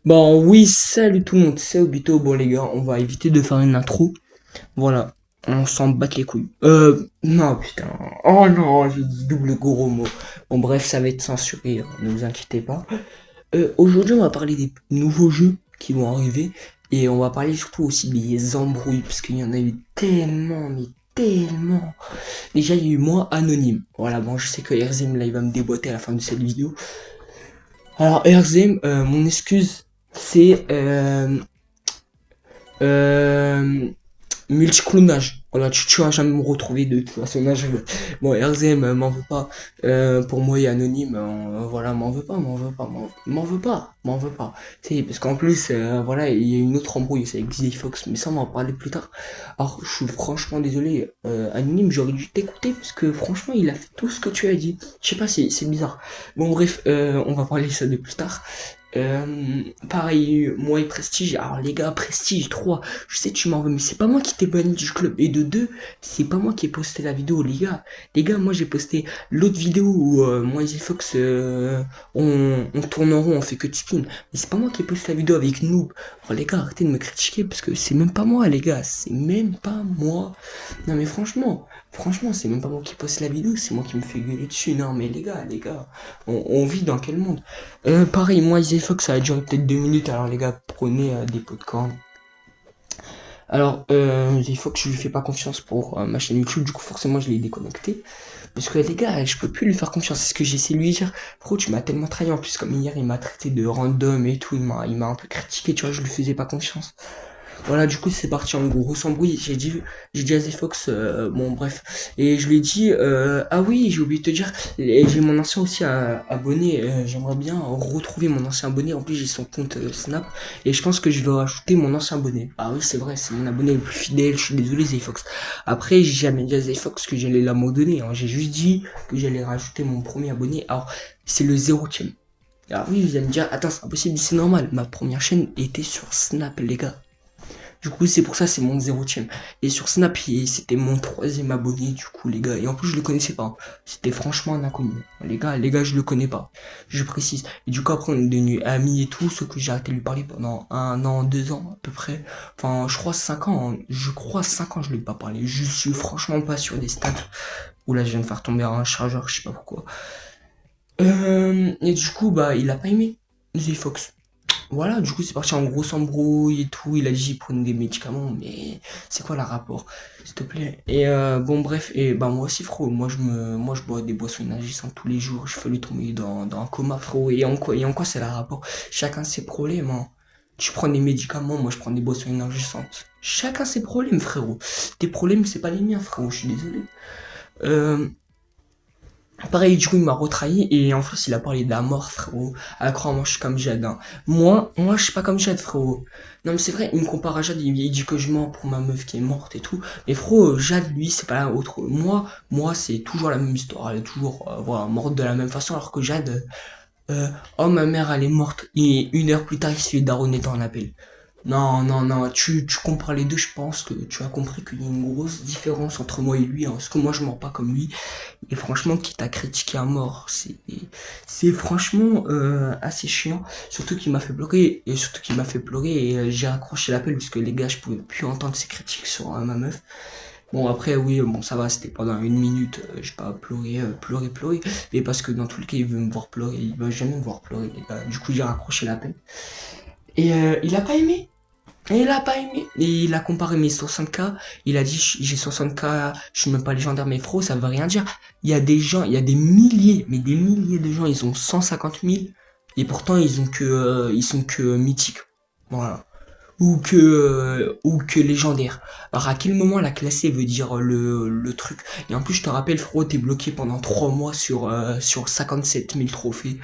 Bon, oui, salut tout le monde, c'est Obito. Bon, les gars, on va éviter de faire une intro. Voilà, on s'en bat les couilles. Non, putain. Oh non, j'ai dit double gros mot. Bon, bref, ça va être censuré, hein, ne vous inquiétez pas. Aujourd'hui, on va parler des nouveaux jeux qui vont arriver. Et on va parler surtout aussi des embrouilles, parce qu'il y en a eu tellement, mais tellement. Déjà, il y a eu moi, Anonyme. Voilà, bon, je sais que Erzim, là, il va me déboîter à la fin de cette vidéo. Alors, Erzim, mon excuse, c'est Euh, multiclonage. Voilà, tu vas jamais me retrouver de toute façon. Là, bon, RZM, m'en veut pas. Pour moi, et anonyme, voilà, m'en veut pas, m'en veut pas, m'en veut pas, m'en veut pas. C'est parce qu'en plus, voilà, il y a une autre embrouille, c'est avec Xy Fox, mais ça, on va en parler plus tard. Alors, je suis franchement désolé, anonyme, j'aurais dû t'écouter parce que franchement, il a fait tout ce que tu as dit. Je sais pas, c'est bizarre. Bon, bref, on va parler de ça de plus tard. Pareil, moi et Prestige. Alors les gars, Prestige 3, je sais tu m'en veux, mais c'est pas moi qui t'ai banni du club. Et de 2, c'est pas moi qui ai posté la vidéo, les gars. Les gars, moi j'ai posté l'autre vidéo où moi et Fox on tourne en rond, on fait que de skin. Mais c'est pas moi qui ai posté la vidéo avec Noob. Alors les gars, arrêtez de me critiquer parce que c'est même pas moi, les gars. C'est même pas moi. Non mais franchement, c'est même pas moi qui poste la vidéo, c'est moi qui me fais gueuler dessus. Non mais les gars, on vit dans quel monde? Pareil, moi, Fox, ça a duré peut-être 2 minutes. Alors, les gars, prenez des pots de corne. Alors, Fox, je lui fais pas confiance pour ma chaîne YouTube. Du coup, forcément, je l'ai déconnecté. Parce que, les gars, je peux plus lui faire confiance. C'est ce que j'ai essayé de lui dire. Frérot, tu m'as tellement trahi. En plus, comme hier, il m'a traité de random et tout. Il m'a un peu critiqué, tu vois, je lui faisais pas confiance. Voilà, du coup, c'est parti en grosse embrouille. J'ai dit à Fox, bon, bref. Et je lui ai dit, ah oui, j'ai oublié de te dire, et j'ai mon ancien aussi abonné. J'aimerais bien retrouver mon ancien abonné. En plus, j'ai son compte Snap. Et je pense que je vais rajouter mon ancien abonné. Ah oui, c'est vrai, c'est mon abonné le plus fidèle. Je suis désolé, Fox. Après, j'ai jamais dit à Fox que j'allais l'abandonner. Hein. J'ai juste dit que j'allais rajouter mon premier abonné. Alors, c'est le 0ème. Alors oui, vous allez me dire, attends, c'est impossible, c'est normal. Ma première chaîne était sur Snap, les gars. Du coup, c'est pour ça, c'est mon 0ème. Et sur Snap, c'était mon 3ème abonné, du coup, les gars. Et en plus, je le connaissais pas. C'était franchement un inconnu. Les gars, je le connais pas. Je précise. Et du coup, après, on est devenus amis et tout, sauf que j'ai arrêté de lui parler pendant 1 an, 2 ans, à peu près. Enfin, je crois 5 ans. Hein. Je crois 5 ans, je lui ai pas parlé. Je suis franchement pas sûr des stats. Oula, je viens de faire tomber un chargeur, je sais pas pourquoi. Et du coup, bah, il a pas aimé. The Fox. Voilà, du coup, c'est parti en grosse embrouille et tout. Il a dit, il prenait des médicaments, mais c'est quoi le rapport, s'il te plaît? Et bon, bref, et bah, moi aussi, frérot, moi, je bois des boissons énergisantes tous les jours. Je fais lui tomber dans un coma, frérot. Et en quoi c'est le rapport? Chacun ses problèmes, hein. Tu prends des médicaments, moi, je prends des boissons énergisantes. Chacun ses problèmes, frérot. Tes problèmes, c'est pas les miens, frérot, je suis désolé. Euh, Pareil, du coup, il m'a retrahi et en plus, il a parlé de la mort, frérot. Ah, crois-moi, je suis comme Jade, hein. Moi, je suis pas comme Jade, frérot. Non, mais c'est vrai, il me compare à Jade, il dit que je mens pour ma meuf qui est morte et tout. Mais frérot, Jade, lui, c'est pas autre. Moi, c'est toujours la même histoire. Elle est toujours, voilà, morte de la même façon, alors que Jade, oh, ma mère, elle est morte. Et 1 heure plus tard, il se fait daronner dans l'appel. Non, non, non, tu compares les deux, je pense que tu as compris qu'il y a une grosse différence entre moi et lui, hein, parce que moi je mens pas comme lui, et franchement, quitte à critiquer à mort, c'est franchement assez chiant, surtout qu'il m'a fait pleurer, et j'ai raccroché l'appel, parce que les gars, je pouvais plus entendre ses critiques sur ma meuf. Bon, après, oui, bon, ça va, c'était pendant 1 minute, j'ai pas pleuré, mais parce que dans tous les cas, il veut me voir pleurer, il va jamais me voir pleurer, les gars. Du coup, j'ai raccroché l'appel. Et il a pas aimé. Et il a pas aimé. Et il a comparé mes 60K. Il a dit j'ai 60K, je suis même pas légendaire, mais frérot, ça veut rien dire. Il y a des gens, il y a des milliers, mais des milliers de gens, ils ont 150 000. Et pourtant, ils sont que mythiques. Voilà. Ou que légendaire. Alors à quel moment la classée veut dire le truc? Et en plus, je te rappelle, frérot, t'es bloqué pendant 3 mois sur 57 000 trophées.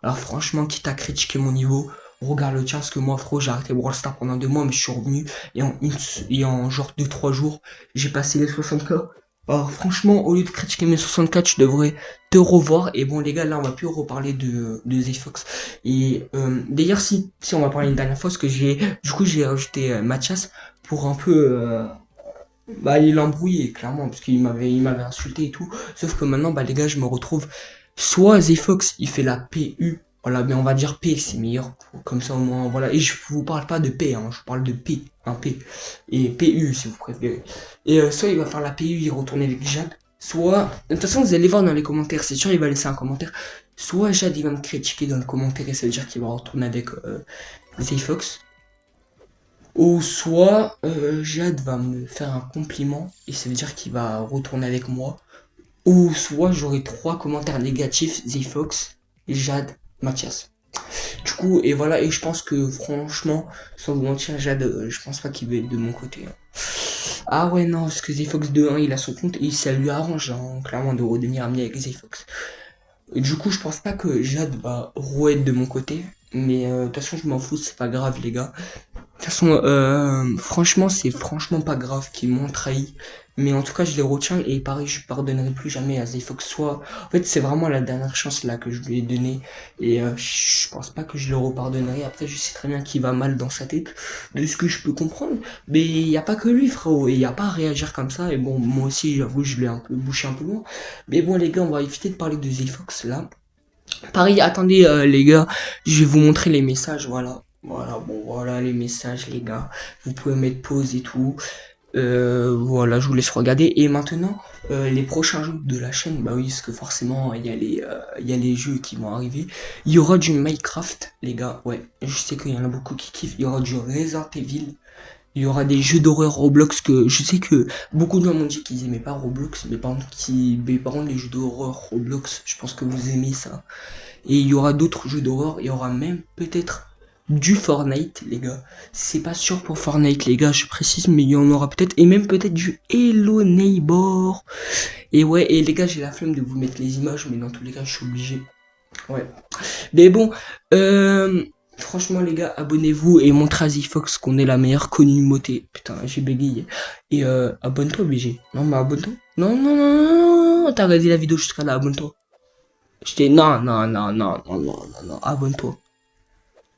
Alors franchement, quitte à critiquer mon niveau, regarde le tien, parce que moi, frérot, j'ai arrêté Brawl Stars pendant 2 mois, mais je suis revenu, et en genre 2-3 jours, j'ai passé les 60K. Alors franchement, au lieu de critiquer mes 64, tu devrais te revoir. Et bon les gars, là on va plus reparler de Z-Fox. Et d'ailleurs si on va parler une dernière fois, parce que j'ai rajouté Mathias pour un peu bah il l'embrouiller clairement, parce qu'il m'avait insulté et tout. Sauf que maintenant bah les gars, je me retrouve soit Z-Fox il fait la PU Voilà, mais on va dire P, c'est meilleur. Comme ça, au moins, voilà. Et je vous parle pas de P, hein, je vous parle de P, un P. Et PU, si vous préférez. Et soit il va faire la PU, il retourne avec Jade. Soit, de toute façon, vous allez voir dans les commentaires, c'est sûr, il va laisser un commentaire. Soit Jade, il va me critiquer dans le commentaire et ça veut dire qu'il va retourner avec Zayfox. Ou soit Jade va me faire un compliment et ça veut dire qu'il va retourner avec moi. Ou soit j'aurai 3 commentaires négatifs, Zayfox, Jade, Mathias. Du coup, et voilà, et je pense que franchement, sans vous mentir, Jade, je pense pas qu'il va être de mon côté. Hein. Ah ouais, non, parce que Zayfox 2-1, il a son compte et ça lui arrange, hein, clairement, de redevenir ami avec Zayfox. Et du coup, je pense pas que Jade va re-être de mon côté. Mais de toute façon, je m'en fous, c'est pas grave, les gars. De toute façon, franchement, c'est franchement pas grave qu'ils m'ont trahi. Mais en tout cas, je les retiens et pareil, je pardonnerai plus jamais à Zayfox. Soit, en fait, c'est vraiment la dernière chance là que je lui ai donnée. Et je pense pas que je le repardonnerai. Après, je sais très bien qu'il va mal dans sa tête, de ce que je peux comprendre. Mais il y a pas que lui, frérot. Et il y a pas à réagir comme ça. Et bon, moi aussi, j'avoue, je l'ai un peu bouché un peu loin. Mais bon, les gars, on va éviter de parler de Zayfox là. Pareil, attendez les gars, je vais vous montrer les messages, voilà. Voilà, bon, voilà les messages les gars. Vous pouvez mettre pause et tout. Voilà, je vous laisse regarder. Et maintenant, les prochains jeux de la chaîne, bah oui, parce que forcément, il y a les jeux qui vont arriver. Il y aura du Minecraft, les gars, ouais. Je sais qu'il y en a beaucoup qui kiffent. Il y aura du Resident Evil. Il y aura des jeux d'horreur Roblox que je sais que beaucoup de gens m'ont dit qu'ils aimaient pas Roblox, mais par contre les jeux d'horreur Roblox, je pense que vous aimez ça. Et il y aura d'autres jeux d'horreur, il y aura même peut-être du Fortnite, les gars. C'est pas sûr pour Fortnite, les gars, je précise, mais il y en aura peut-être, et même peut-être du Hello Neighbor. Et ouais, et les gars, j'ai la flemme de vous mettre les images, mais dans tous les cas, je suis obligé. Ouais. Mais bon, franchement les gars, abonnez-vous et montrez à Zfox qu'on est la meilleure communauté. Putain, j'ai bégayé. Et abonne-toi BG. Non mais abonne-toi. Non, non, non, non, non, t'as regardé la vidéo jusqu'à là, abonne-toi. J'étais non, non, non, non, non, non, non, non, abonne-toi.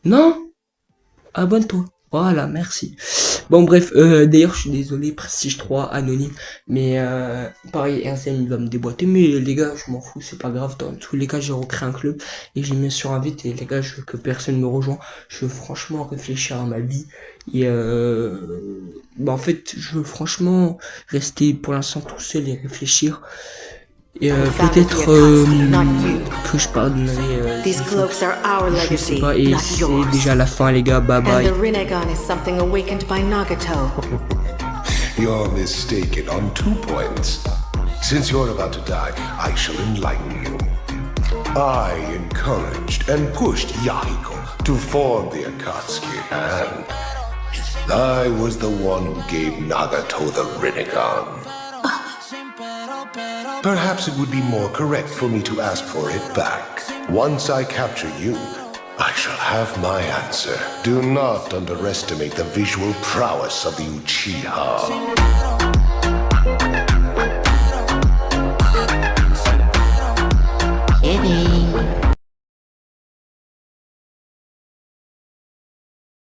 Non, abonne-toi. Voilà, merci. Bon bref, d'ailleurs je suis désolé, Prestige 3, anonyme, mais pareil, RZN il va me déboîter, mais les gars, je m'en fous, c'est pas grave, dans tous les cas, j'ai recréé un club, et j'ai mis sur invite, et les gars, je veux que personne me rejoint, je veux franchement réfléchir à ma vie, et bah en fait, je veux franchement rester pour l'instant tout seul et réfléchir, et peut-être que je pardonnerai je sais pas, et c'est déjà la fin les gars, bye bye. You're mistaken on 2 points. Since you're about to die, I shall enlighten you. I encouraged and pushed Yahiko to form the Akatsuki, and I was the one who gave Nagato the Rinnegan. Perhaps it would be more correct for me to ask for it back. Once I capture you, I shall have my answer. Do not underestimate the visual prowess of the Uchiha.